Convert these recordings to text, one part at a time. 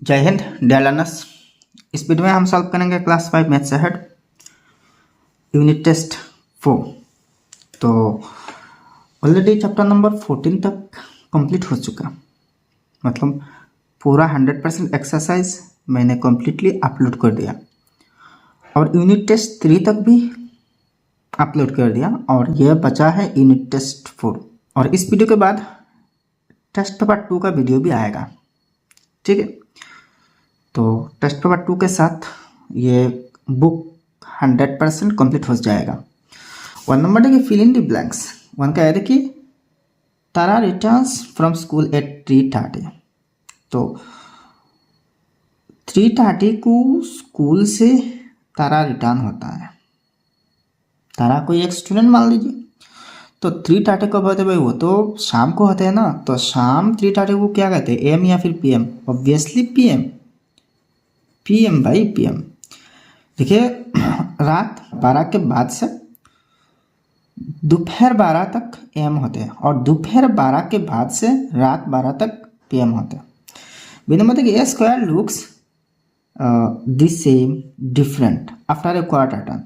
जय हिंद dear learners. इस वीडियो में हम सॉल्व करेंगे class 5 maths ahead unit test 4। तो ऑलरेडी चैप्टर नंबर 14 तक कंप्लीट हो चुका, मतलब पूरा 100% एक्सरसाइज मैंने कम्प्लीटली अपलोड कर दिया और यूनिट टेस्ट 3 तक भी अपलोड कर दिया और यह बचा है यूनिट टेस्ट 4। और इस वीडियो के बाद टेस्ट पेपर 2 का वीडियो भी आएगा, ठीक है। तो टेस्ट पेपर 2 के साथ ये बुक 100% कंप्लीट हो जाएगा। 1 नंबर देखिए, फिल इन द ब्लैंक्स। 1 का है देखिए, तारा रिटर्न्स फ्रॉम स्कूल एट 3:30। तो 3:30 को स्कूल से तारा रिटर्न होता है। तारा कोई एक स्टूडेंट मान लीजिए। तो 3:30 कब होते हैं भाई? वो तो शाम को होते हैं ना। तो शाम 3:30 को क्या कहते हैं, एम या फिर पीएम? ऑब्वियसली पीएम, पीएम भाई पीएम। देखिए रात 12 के बाद से दोपहर 12 तक एम होते हैं और दोपहर 12 के बाद से रात 12 तक पीएम होते हैं। बिना मतलब कि a square looks the same different after a quarter turn.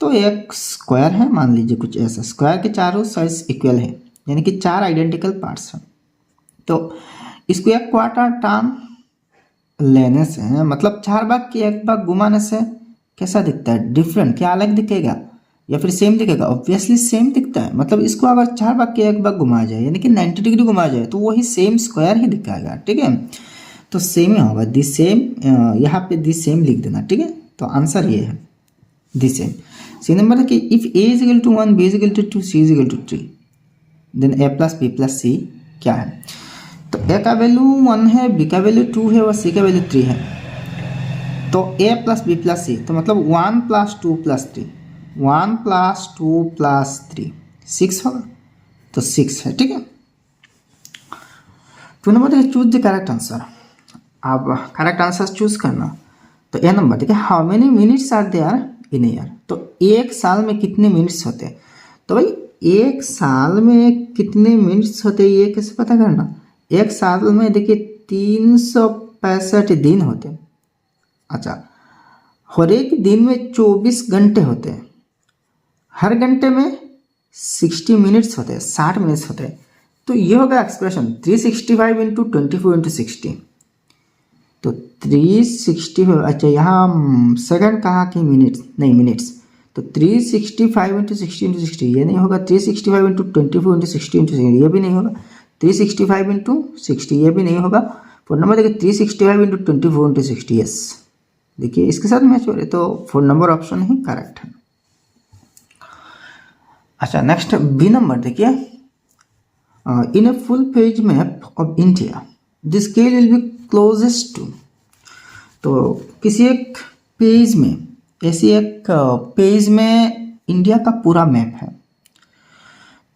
तो एक स्क्वायर है, मान लीजिए कुछ ऐसा। स्क्वायर के चारों साइड्स इक्वल है, यानी कि 4 आइडेंटिकल पार्ट्स हैं। तो इसको एक क्वार्टर टर्न लेने से, मतलब 4 भाग की एक भाग घुमाने से कैसा दिखता है? डिफरेंट। क्या अलग दिखेगा या फिर सेम दिखेगा? ऑब्वियसली सेम दिखता है। मतलब इसको अगर 4 भाग की एक भाग घुमाया जाए, यानी कि 90 डिग्री घुमाया जाए, तो वही सेम स्क्वायर ही दिखाएगा, ठीक है। तो सेम ही होगा, दी सेम। यहाँ पे दी सेम लिख देना, ठीक है। तो आंसर ये है दी सेम। सी नंबर है कि if A is equal to 1, B is equal to 2, C is equal to 3, then A plus B plus C क्या है? तो ए का वैल्यू 1 है, बी का वैल्यू 2 है और सी का वैल्यू 3 है। तो ए प्लस बी प्लस सी, तो मतलब 1 + 2 + 3, 1 + 2 + 3 6 होगा। तो 6 है, ठीक है। 2 नंबर देखिए, चूज द करेक्ट आंसर। अब करेक्ट आंसर चूज करना। तो ए नंबर देखिए, how many minutes are there in year? तो एक साल में कितने मिनट्स होते हैं? तो भाई एक साल में कितने मिनट्स होते हैं ये कैसे पता करना? एक साल में देखिए 365 दिन होते हैं। अच्छा, हर एक दिन में 24 घंटे होते हैं। हर घंटे में 60 मिनट्स होते हैं, 60 मिनट्स होते हैं। तो ये होगा एक्सप्रेशन 365 × 24 × 60। तो 365, अच्छा यहाँ सेकंड कहा कि मिनट्स? नहीं, मिनट्स। तो 365 × 60 × 60 ये नहीं होगा। 365 × 24 × 60 × 60 ये भी नहीं होगा। 365 × 60 ये भी नहीं होगा। 4 नंबर देखिए, 365 × 24 × 60, यस। देखिए इसके साथ मैच हो रहे, तो 4 नंबर ऑप्शन ही करेक्ट है। अच्छा, नेक्स्ट बी नंबर देखिए, in a full page map of India the scale will be closest to. तो किसी एक पेज में, ऐसी एक पेज में इंडिया का पूरा मैप है,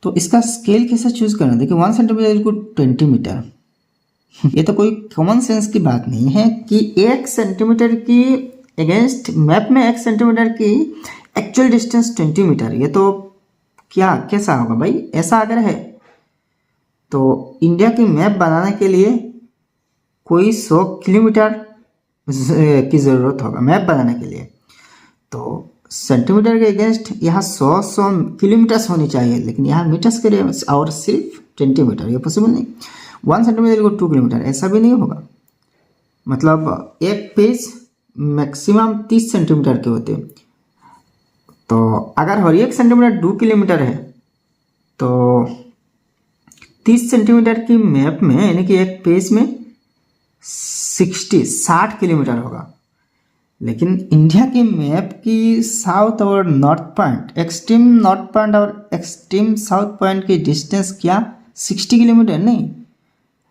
तो इसका स्केल कैसे चूज करना? देखिए 1 सेंटीमीटर को 20 मीटर। ये तो कोई कॉमन सेंस की बात नहीं है कि 1 सेंटीमीटर की अगेंस्ट मैप में 1 सेंटीमीटर की एक्चुअल डिस्टेंस 20 मीटर। ये तो क्या कैसा होगा भाई? ऐसा अगर है तो इंडिया की मैप बनाने के लिए कोई 100 किलोमीटर की ज़रूरत होगा मैप बनाने के लिए। तो सेंटीमीटर के अगेंस्ट यहाँ 100 किलोमीटर्स होनी चाहिए, लेकिन यहाँ मीटर्स के लिए और सिर्फ 20 मीटर, ये पॉसिबल नहीं। 1 सेंटीमीटर को 2 किलोमीटर, ऐसा भी नहीं होगा। मतलब एक पेज मैक्सिमम 30 सेंटीमीटर के होते हैं। तो अगर हर एक सेंटीमीटर 2 किलोमीटर है, तो 30 सेंटीमीटर की मैप में, यानी कि एक पेज में 60 किलोमीटर होगा। लेकिन इंडिया की मैप की साउथ और north point, extreme north point और एक्सट्रीम साउथ पॉइंट की डिस्टेंस क्या 60 किलोमीटर नहीं?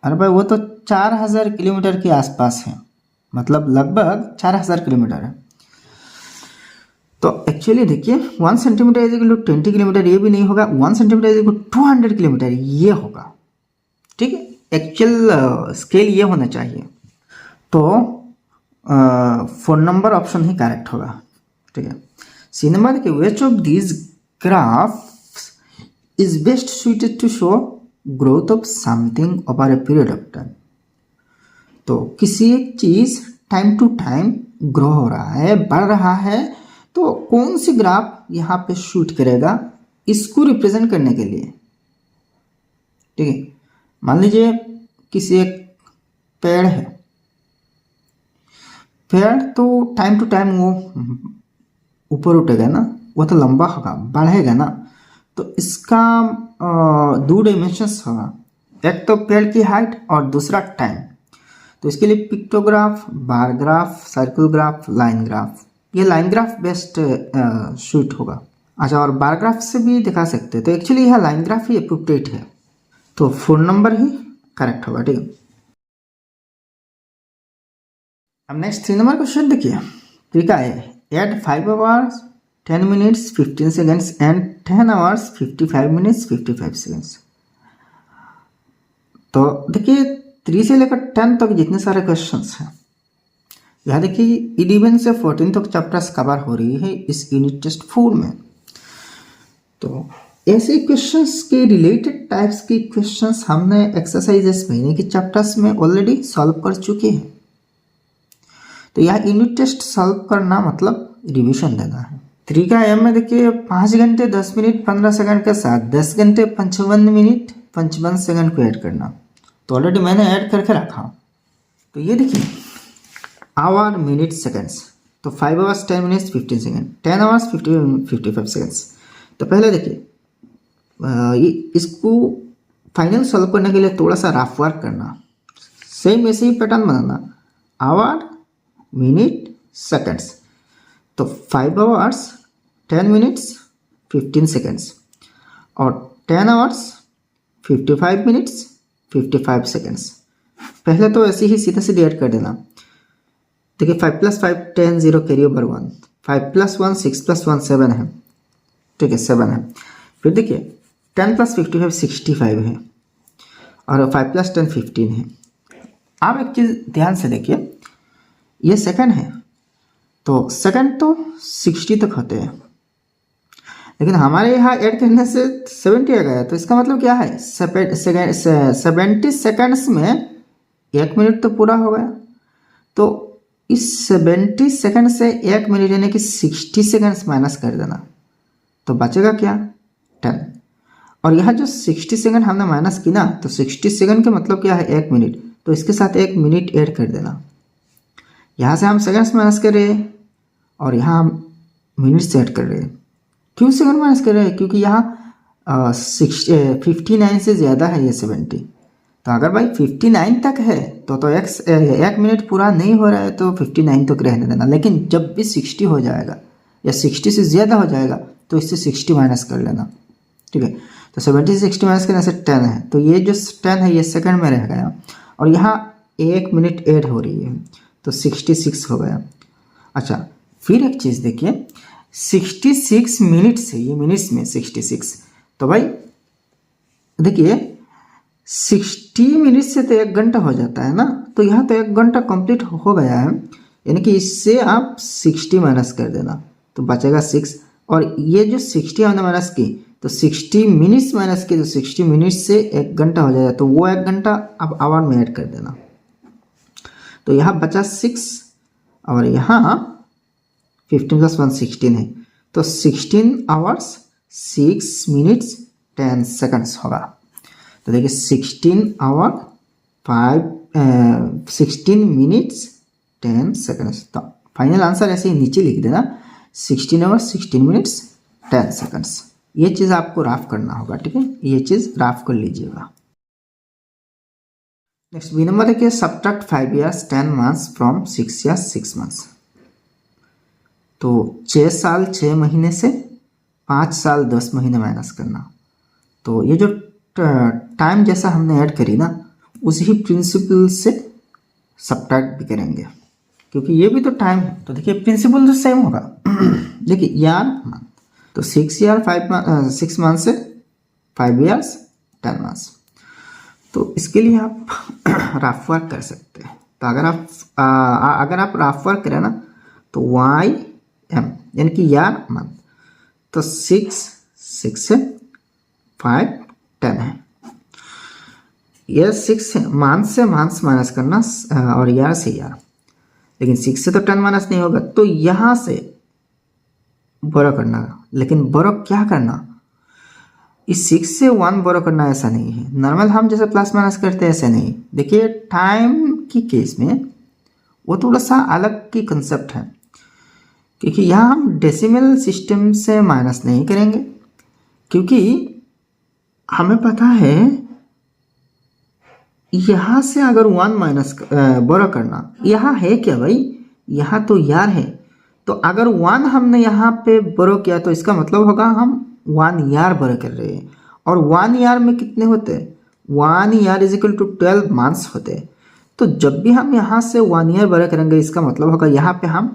अरे भाई वो तो 4000 किलोमीटर के आसपास है, मतलब लगभग 4000 किलोमीटर है। तो एक्चुअली देखिए 1 centimetre is equal to 20 kilometre, ये भी नहीं होगा। 1 centimetre is equal to 200 kilometre, ये होगा, ठीक है। एक्चुअल स्केल ये होना चाहिए। तो 4 नंबर ऑप्शन ही करेक्ट होगा, ठीक है। सी नंबर देखिए, which of these graphs is best suited to show growth of something over a period of time? तो किसी एक चीज़ टाइम टू टाइम ग्रो हो रहा है, बढ़ रहा है, तो कौन सी ग्राफ यहाँ पे शूट करेगा इसको रिप्रेजेंट करने के लिए। ठीक है, मान लीजिए किसी एक पेड़ है, पेड़ तो टाइम टू टाइम वो ऊपर उठेगा ना, वो तो लंबा होगा, बढ़ेगा ना, तो इसका दो डायमेंशंस होगा, एक तो पेड़ की हाइट और दूसरा टाइम। तो इसके लिए pictograph, bar graph, circle graph, line graph, ये लाइन ग्राफ बेस्ट शूट होगा। अच्छा, और बार ग्राफ से भी दिखा सकते हैं, तो एक्चुअली यह लाइन ग्राफ ही अप्रोप्रिएट है, तो 4 नंबर ही करेक्ट होगा। ठीक है, अब नेक्स्ट 3 नंबर क्वेश्चन देखिए, ठीक है, at 5 hours 10 minutes 15 seconds and 10 hours 55 minutes 55 seconds. तो देखिए 3 से लेकर 10 तक जितने सारे क्वेश्चंस हैं, यहाँ देखिए 11 से 14 तक चैप्टर्स कवर हो रही है इस यूनिट टेस्ट 4 में। तो ऐसे क्वेश्चंस के रिलेटेड टाइप्स के क्वेश्चंस हमने एक्सरसाइजेस महीने के चैप्टर्स में ऑलरेडी सॉल्व कर चुके हैं। तो यह यूनिट टेस्ट सॉल्व करना मतलब रिवीजन देना है। 3 का एम में देखिए 5 घंटे 10 मिनट 15 सेकंड के साथ 10 घंटे 55 मिनट 55 सेकंड को ऐड करना, तो ऑलरेडी मैंने ऐड करके रखा। तो ये देखिए आवर मिनट सेकंड्स, तो 5 hours 10 minutes 15 second, 10 hours 55 seconds. तो पहले देखिए इसको फाइनल सॉल्व करने के लिए थोड़ा सा रफ वर्क करना, सेम ऐसे ही pattern banana, our minute seconds. तो 5 आवर्स 10 मिनट्स 15 सेकंड्स और 10 आवर्स 55 मिनट्स 55 सेकंड्स। पहले तो ऐसे ही सीधा सीधे ऐड कर देना। देखिए 5 + 5 10 0 कैरी ओवर 1, 5 + 1 6 + 1 7 है। ठीक है, 7 है। फिर देखिए 10 + 55 65 है और 5 + 10 15 है। आप एक चीज़ ध्यान से देखिए, ये सेकंड है, तो सेकंड तो 60 तक होते हैं, लेकिन हमारे यहाँ ऐड करने से 70 आ गया, तो इसका मतलब क्या है 70 सेकंड्स में 1 मिनट तो पूरा हो गया। तो इस 70 सेकंड से 1 मिनट यानी कि 60 सेकंड्स माइनस कर देना, तो बचेगा क्या 10। और यहाँ जो 60 सेकंड हमने माइनस की ना, तो 60 सेकंड का मतलब क्या है 1 मिनट, तो इसके साथ 1 मिनट ऐड कर देना। यहाँ से हम सेकंड्स माइनस कर रहे हैं और यहाँ हम मिनट्स ऐड कर रहे हैं। क्यों सेकंड माइनस कर रहे हैं? क्योंकि यहाँ 59 से ज़्यादा है ये 70। तो अगर भाई 59 तक है तो 1 मिनट पूरा नहीं हो रहा है, तो 59 तक रहने देना। लेकिन जब भी 60 हो जाएगा या 60 से ज़्यादा हो जाएगा तो इससे 60 माइनस कर लेना। ठीक है, तो 70 से 60 माइनस करने से 10 है, तो ये जो 10 है ये सेकंड में रह गया और यहाँ 1 मिनट ऐड हो रही है, तो 66 हो गया। अच्छा, फिर एक चीज़ देखिए 66 मिनट से, ये मिनट्स में 66, तो भाई देखिए 60 मिनट से तो 1 घंटा हो जाता है ना, तो यहाँ तो 1 घंटा कंप्लीट हो गया है, यानी कि इससे आप 60 माइनस कर देना तो बचेगा 6। और ये जो 60 हमने माइनस की, तो 60 मिनट्स माइनस की, तो 60 मिनट से 1 घंटा हो जाएगा, तो वो 1 घंटा अब आवर में ऐड कर देना। तो यहाँ बचा 6 और यहाँ 15 + 1 16 है, तो 16 आवर्स 6 मिनट्स 10 सेकंड्स होगा। तो देखिए 16 आवर 16 मिनट्स 10 सेकंड्स। तो फाइनल आंसर ऐसे ही नीचे लिख देना, 16 आवर्स 16 मिनट्स 10 सेकंड्स। ये चीज़ आपको राफ करना होगा। ठीक है, ये चीज़ राफ कर लीजिएगा। नेक्स्ट बी नंबर देखिए, subtract 5 years 10 months from 6 years 6 months। तो 6 साल 6 महीने से 5 साल 10 महीने माइनस करना। तो ये जो टाइम जैसा हमने ऐड करी ना, उसी प्रिंसिपल से सब्ट्रैक्ट भी करेंगे, क्योंकि ये भी तो टाइम है। तो देखिए प्रिंसिपल तो सेम होगा। देखिए ईयर मंथ, तो 6 year 6 मंथ से 5 years 10 months। तो इसके लिए आप रफ वर्क कर सकते हैं। तो अगर आप रफ वर्क करें ना, तो YM यानी कि ईयर मंथ, तो 6 से 5 10 है। ये 6 से मांस माइनस करना और यार से यार, लेकिन 6 से तो 10 माइनस नहीं होगा, तो यहाँ से बोरो करना। लेकिन बोरो क्या करना, इस 6 से 1 बोरो करना ऐसा नहीं है। नॉर्मल हम जैसे प्लस माइनस करते हैं ऐसे नहीं। देखिए टाइम की केस में वो थोड़ा सा अलग की कंसेप्ट है, क्योंकि यहाँ हम डेसिमल सिस्टम से माइनस नहीं करेंगे, क्योंकि हमें पता है यहाँ से अगर 1 माइनस बोरो करना, यहाँ है क्या भाई, यहाँ तो यार है, तो अगर 1 हमने यहाँ पे बोरो किया तो इसका मतलब होगा हम 1 ईयर बोरो कर रहे हैं। और 1 ईयर में कितने होते हैं, 1 year is equal to 12 months होते हैं। तो जब भी हम यहाँ से 1 ईयर बोरो करेंगे, इसका मतलब होगा यहाँ पे हम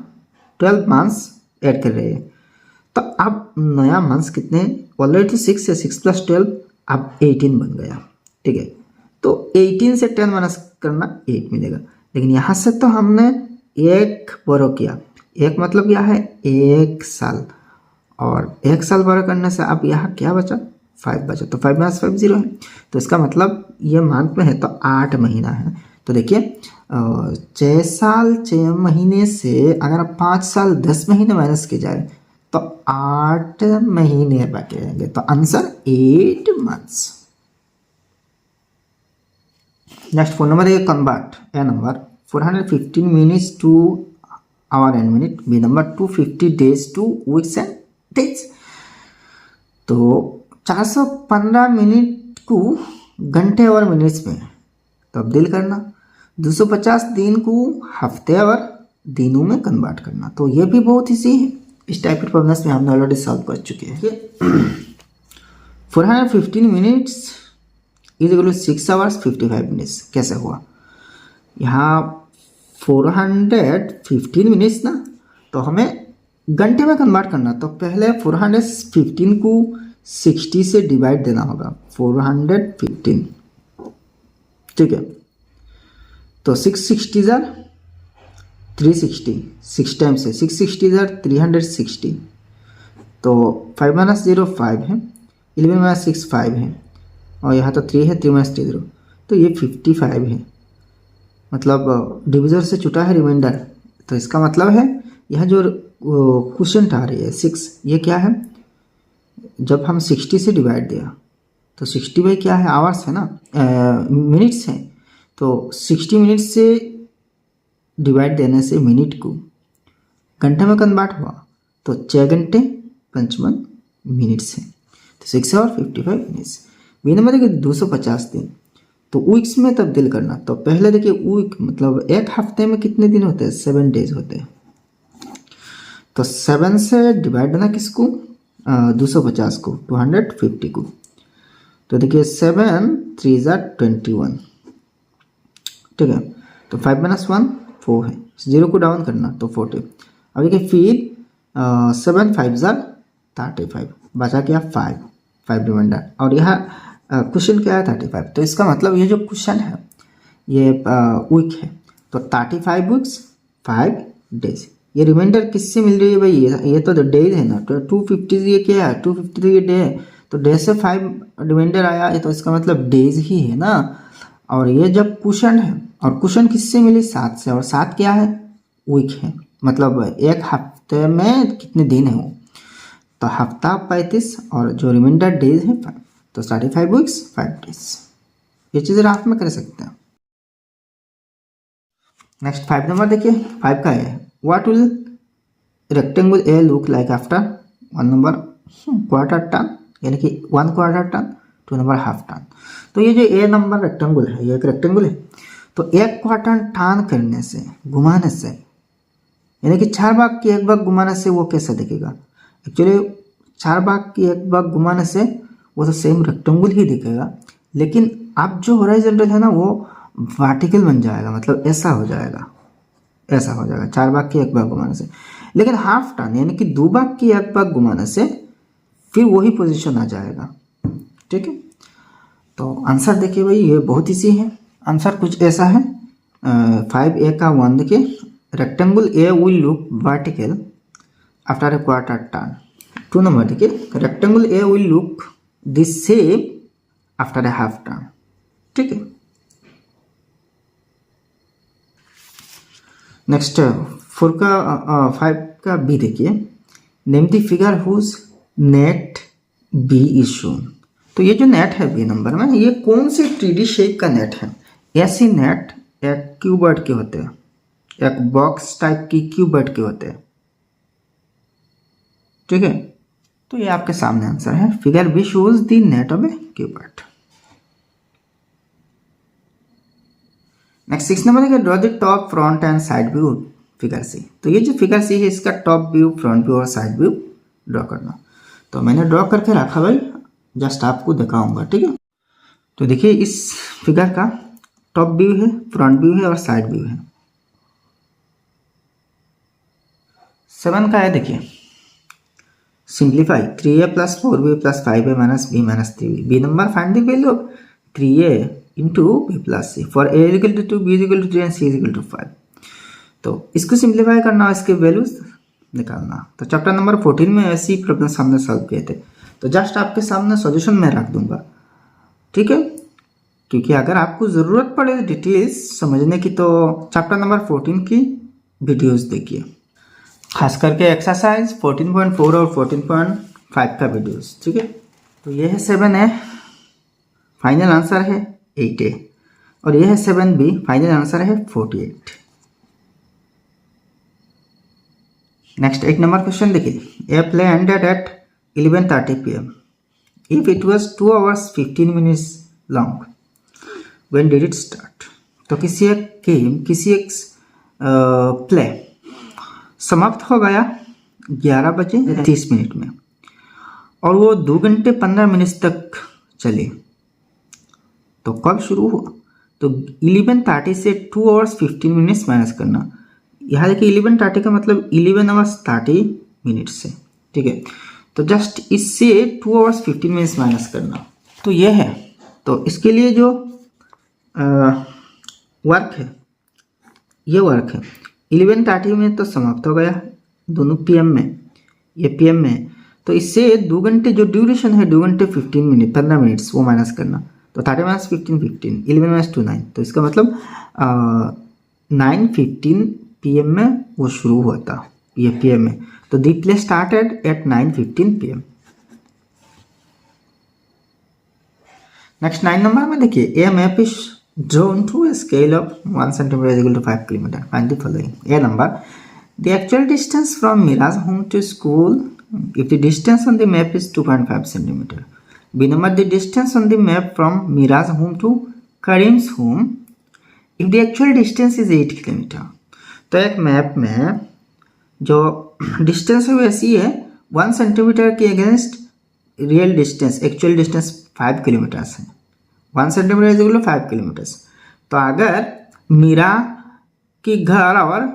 12 मंथ्स ऐड कर रहे हैं। तो अब नया मंथ्स कितने, ऑलरेडी 6 है, 6 प्लस 12 अब 18 बन गया। ठीक है, तो 18 से 10 माइनस करना 1 मिलेगा। लेकिन यहाँ से तो हमने 1 बोरो किया, 1 मतलब यह है 1 साल, और 1 साल बोरो करने से अब यहाँ क्या बचा, 5 बचा, तो 5 माइनस 5 0 है। तो इसका मतलब ये मंथ में है तो 8 महीना है। तो देखिए 6 साल 6 महीने से अगर 5 साल 10 महीने माइनस किए जाए तो 8 महीने बाकी रहेंगे। तो आंसर 8 मंथ्स। नेक्स्ट 4 नंबर है, convert A number 415 minutes to hour and minute, B number 250 days to weeks and days. तो 415 मिनट को घंटे और मिनट्स में तब्दील करना, 250 दिन को हफ्ते और दिनों में कन्वर्ट करना। तो ये भी बहुत ईजी है, इस टाइप के प्रॉब्लम्स में हमने ऑलरेडी सॉल्व कर चुके हैं। 415 minutes is equal to 6 hours 55 minutes. कैसे हुआ, यहाँ 415 मिनट्स ना, तो हमें घंटे में कन्वर्ट करना। तो पहले 415 को 60 से डिवाइड देना होगा, 415, ठीक है। तो 660 जार 360, 6 टाइम्स है 660 जार 360। तो 5 माइनस 0 5 है, 11 माइनस 6 5 है, और यहाँ तो 3 है, 3 माइनस 3 0, तो ये 55 है। मतलब डिविजर से छूटा है रिमाइंडर, तो इसका मतलब है यह जो क्वेश्चन आ रही है 6, ये क्या है, जब हम 60 से डिवाइड दिया तो 60 बाई क्या है, आवर्स है ना, मिनट्स है। तो 60 मिनट से डिवाइड देने से मिनट को घंटे में कन्वर्ट हुआ, तो 6 घंटे 55 मिनट्स है। तो 6 और 55 मिनट्स। बी नंबर देखिए 250 दिन, तो वीक्स में तब्दील करना। तो पहले देखिए वीक मतलब एक हफ्ते में कितने दिन होते हैं, 7 डेज होते हैं। तो 7 से डिवाइड देना किसको, 250 को, 250 को। तो देखिए 7 3 ज़ा 21, ठीक है। तो 5 माइनस 1 4 है, 0 को डाउन करना तो 40। अब देखिए फिर 7 5 ज़ा 35, बचा क्या 5 रिमाइंडर, और यहाँ क्वेश्चन क्या है 35। तो इसका मतलब ये जो क्वेश्चन है ये वीक है, तो 35 वीक्स 5 डेज। ये रिमाइंडर किससे मिल रही है भाई, ये तो डेज है ना, तो 250 ये क्या है, 253 ये डे है, तो डे से 5 रिमाइंडर आया है, तो इसका मतलब डेज ही है ना। और ये जब क्वेश्चन है, और क्वेश्चन किससे मिली, 7 से, और 7 क्या है, वीक है, मतलब एक हफ्ते में कितने दिन है वो, तो हफ्ता 35 और जो रिमाइंडर डेज है 5, तो 35 वीक्स 5 डेज। ये चीज़ रात में कर सकते हैं। नेक्स्ट 5 नंबर देखिए, 5 का है, what will rectangle A look like after 1 number quarter turn, यानी कि 1 quarter turn, 2 number half turn. तो ये जो ए नंबर रेक्टेंगल है, ये एक रेक्टेंगल है, तो 1 क्वार्टर टर्न करने से, घुमाने से, यानी कि 4 भाग की 1 भाग घुमाने से वो कैसा दिखेगा, एक्चुअली 4 भाग की 1 भाग घुमाने से वो तो सेम रेक्टेंगल ही दिखेगा, लेकिन अब जो हॉरिजॉन्टल है ना वो वर्टिकल बन जाएगा, मतलब ऐसा हो जाएगा, ऐसा हो जाएगा 4 भाग की 1 भाग घुमाने से। लेकिन हाफ टर्न यानी कि 2 भाग की 1 भाग घुमाने से फिर वही पोजीशन आ जाएगा, ठीक है। तो आंसर देखिए भाई, ये बहुत ईजी है। आंसर कुछ ऐसा है, 5A का 1 देखिए, rectangle A will look vertical after a quarter turn. 2 number देखिए, rectangle A will look this shape after a half turn, ठीक है। नेक्स्ट 5 का बी देखिए, name the figure whose net B is shown. तो ये जो नेट है B number में, ये कौन से 3D शेप का नेट है? ऐसी नेट एक क्यूबर्ड के होते हैं, एक बॉक्स टाइप की क्यूबर्ड के होते हैं, ठीक है। तो ये आपके सामने आंसर है, figure B shows the net of a cuboid. Next 6 number है, draw the top front and side view figure C. तो ये जो फिगर सी है, इसका टॉप व्यू, फ्रंट व्यू और साइड व्यू ड्रॉ करना। तो मैंने ड्रॉ करके रखा भाई, जस्ट आपको दिखाऊंगा, ठीक है। तो देखिए इस फिगर का टॉप व्यू है, फ्रंट व्यू है और साइड व्यू है। 7 का है, देखिए simplify 3a + 4b + 5a - b - 3b। B number, find the value of 3a into b + c for a = 2, b = 3 and c = 5। तो इसको सिंप्लीफाई करना, इसके वैल्यूज निकालना। तो चैप्टर नंबर 14 में ऐसी प्रॉब्लम सामने सॉल्व किए थे। तो जस्ट आपके सामने सॉल्यूशन मैं रख दूंगा, ठीक है, क्योंकि अगर आपको ज़रूरत पड़े डिटेल्स समझने की तो चैप्टर नंबर 14 की वीडियोस देखिए, खास करके एक्सरसाइज 14.4 और 14.5 का वीडियोस, ठीक है। तो ये है 7A, फाइनल आंसर है 8A, और यह है 7B, फाइनल आंसर है 48। नेक्स्ट 8 नंबर क्वेश्चन देखिए, a play ended at 11:30 PM if it was 2 hours 15 minutes long, when did it start. तो किसी एक गेम, किसी एक प्ले समाप्त हो गया 11:30 में, और वो 2 घंटे 15 मिनट तक चले। तो कब शुरू हुआ? तो 11:30 से 2 hours 15 minutes माइनस करना। यहाँ देखिए 11:30 का मतलब 11 hours 30 minutes से, ठीक है। तो जस्ट इससे 2 hours 15 minutes माइनस करना, तो ये है। तो इसके लिए जो वर्क है, ये वर्क है 11:30 में तो समाप्त हो गया, दोनों PM में, ये PM में। तो इससे 2 घंटे जो ड्यूरेशन है, 2 घंटे 15 मिनट्स वो माइनस करना। तो 30 - 15 15, 11 - 2 9। तो इसका मतलब 9:15 PM में वो शुरू हुआ था, ये PM में। तो the play started at 9:15 PM। Next 9 number में देखिए, a map is drawn to a scale of 1 centimeter = 5 kilometre, find the following. A number, the actual distance from Meera's home to school if the distance on the map is 2.5 centimeter. B number, the distance on the map from Mira's home to Karim's home if the actual distance is 8 kilometer. तो एक map में जो distance है वो ऐसी है, 1 centimetre के against real distance, actual distance 5 kilometres है। 1 सेंटीमीटर इज 5 किलोमीटर्स। तो अगर मीरा की घर और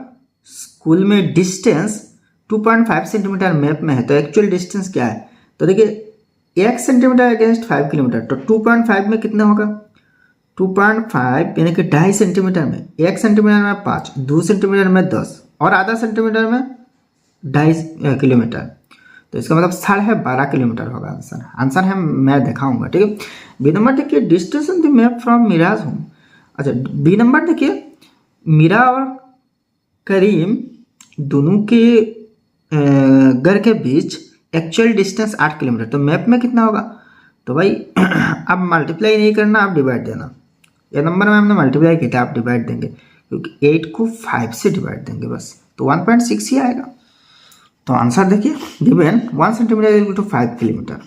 स्कूल में डिस्टेंस 2.5 सेंटीमीटर मैप में है, तो एक्चुअल डिस्टेंस क्या है? तो देखिए 1 सेंटीमीटर अगेंस्ट 5 किलोमीटर, तो 2.5 में कितना होगा? 2.5 यानी कि 2.5 सेंटीमीटर में, 1 सेंटीमीटर में 5, 2 सेंटीमीटर में 10 और आधा सेंटीमीटर में 2.5 किलोमीटर। तो इसका मतलब 12.5 किलोमीटर होगा आंसर। आंसर है मैं दिखाऊंगा, ठीक है। बी नंबर देखिए, distance on the map from Meera's home. अच्छा, बी नंबर देखिए, मीरा और करीम दोनों के घर के बीच एक्चुअल डिस्टेंस 8 किलोमीटर। तो मैप में कितना होगा? तो भाई आप मल्टीप्लाई नहीं करना, आप डिवाइड देना। ये नंबर में हमने मल्टीप्लाई किया था, आप डिवाइड देंगे, क्योंकि 8 को 5 से डिवाइड देंगे बस, तो 1.6 ही आएगा। तो आंसर देखिए, गिवन 1 सेंटीमीटर = 5 किलोमीटर।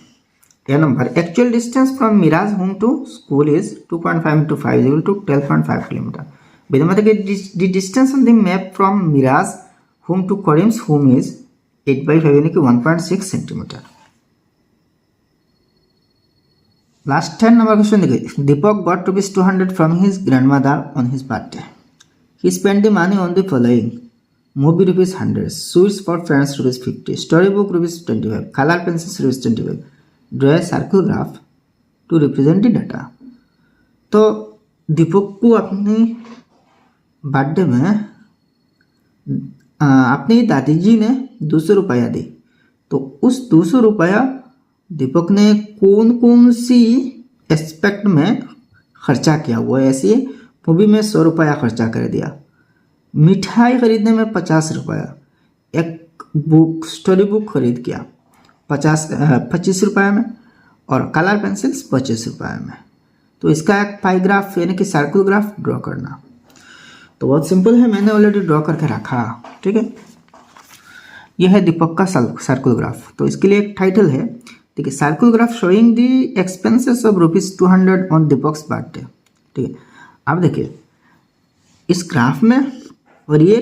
ये number, actual distance from Meera's home to school is 2.5 × 5 = 12.5 kilometre. B number देखिए, the distance on the map from Meera's home to Karim's home is 8/5 यानी कि 1.6 सेंटीमीटर। लास्ट 10 नंबर क्वेश्चन देखिए, दीपक गॉट ₹200 फ्रॉम his grandmother on his birthday. He spend the money on the following: movie ₹100, sweets for friends ₹50, story book ₹25, colour pencil ₹25, draw a circle graph to represent the data. तो दीपक को अपनी birthday में अपनी दादी जी ने 200 रुपया दी। तो उस 200 रुपया दीपक ने कौन कौन सी एस्पेक्ट में खर्चा किया हुआ है? ऐसे मूवी में 100 रुपया खर्चा कर दिया, मिठाई खरीदने में 50 रुपया, एक बुक स्टोरी बुक खरीद किया 25 रुपये में, और कलर पेंसिल्स 25 रुपये में। तो इसका एक पाई ग्राफ यानी कि सर्कल ग्राफ ड्रॉ करना। तो बहुत सिंपल है, मैंने ऑलरेडी ड्रॉ करके रखा, ठीक है। यह है दीपक का सर्कल ग्राफ। तो इसके लिए एक टाइटल है, ठीक है, circle graph showing the expenses of ₹200 on Deepak's birthday, ठीक है। अब देखिए इस ग्राफ में और ये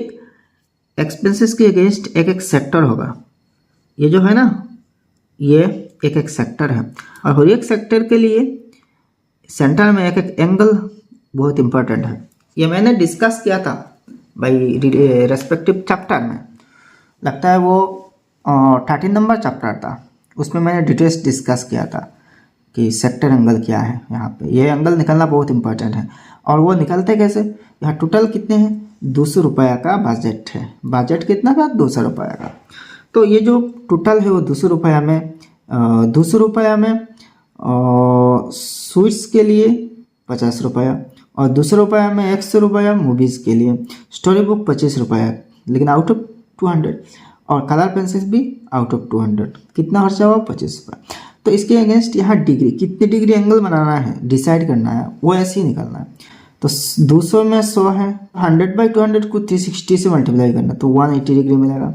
एक्सपेंसेस के अगेंस्ट एक एक सेक्टर होगा। ये जो है ना, ये एक एक सेक्टर है, और हर एक सेक्टर के लिए सेंटर में एक एक एंगल बहुत इंपॉर्टेंट है। ये मैंने डिस्कस किया था भाई रेस्पेक्टिव चैप्टर में, लगता है वो 13 नंबर चैप्टर था, उसमें मैंने डिटेल्स डिस्कस किया था कि सेक्टर एंगल क्या है। यहाँ पे ये एंगल निकलना बहुत इंपॉर्टेंट है। और वो निकलते कैसे, यहाँ टोटल कितने हैं, 200 रुपये का बजट है। बजट कितना का, 200 रुपये का। तो ये जो टोटल है वो 200 रुपये में, 200 रुपये में स्वीट्स के लिए 50 रुपया, और 200 रुपये में 100 रुपया मूवीज़ के लिए, स्टोरी बुक 25 रुपया लेकिन आउट ऑफ 200, और कलर पेंसिल्स भी आउट ऑफ 200। कितना खर्चा हुआ, 25 रुपये। तो इसके अगेंस्ट यहाँ डिग्री, कितने डिग्री एंगल बनाना है डिसाइड करना है, वो ऐसे ही निकलना है। तो 200 में 100 है, 100/200 को 360 से मल्टीप्लाई करना तो 180 डिग्री मिलेगा।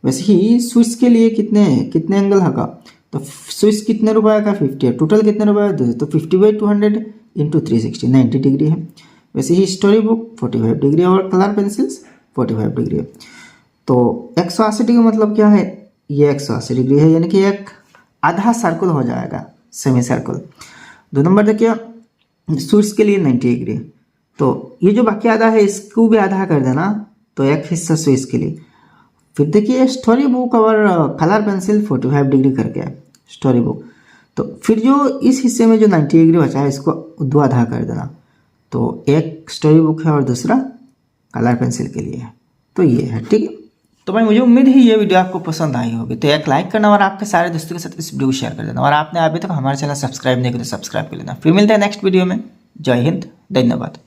वैसे ही स्विच के लिए कितने एंगल होगा, तो स्विच कितने रुपए का, 50 है, टोटल कितने रुपए है, 200, तो 50/200 इंटू 360 90 डिग्री है। वैसे ही स्टोरी बुक 45 डिग्री और कलर पेंसिल्स 45 डिग्री है। तो 180 डिग्री मतलब क्या है, ये 180 डिग्री है, यानी कि एक आधा सर्कल हो जाएगा, सेमी सर्कल। 2 नंबर देखिए स्विच के लिए 90 डिग्री, तो ये जो बाकी आधा है इसको भी आधा कर देना, तो एक हिस्सा स्विच के लिए। फिर देखिए स्टोरी बुक और कलर पेंसिल 45 डिग्री करके स्टोरी बुक, तो फिर जो इस हिस्से में जो 90 डिग्री बचा है इसको 2 आधा कर देना, तो एक स्टोरी बुक है और दूसरा कलर पेंसिल के लिए है। तो ये है, ठीक है। तो भाई मुझे उम्मीद है ये वीडियो आपको पसंद आई होगी, तो एक लाइक करना और आपके सारे दोस्तों के साथ इस वीडियो को शेयर कर देना, और आपने अभी तक हमारे चैनल सब्सक्राइब नहीं किया तो सब्सक्राइब कर लेना। फिर मिलते हैं नेक्स्ट वीडियो में। जय हिंद, धन्यवाद।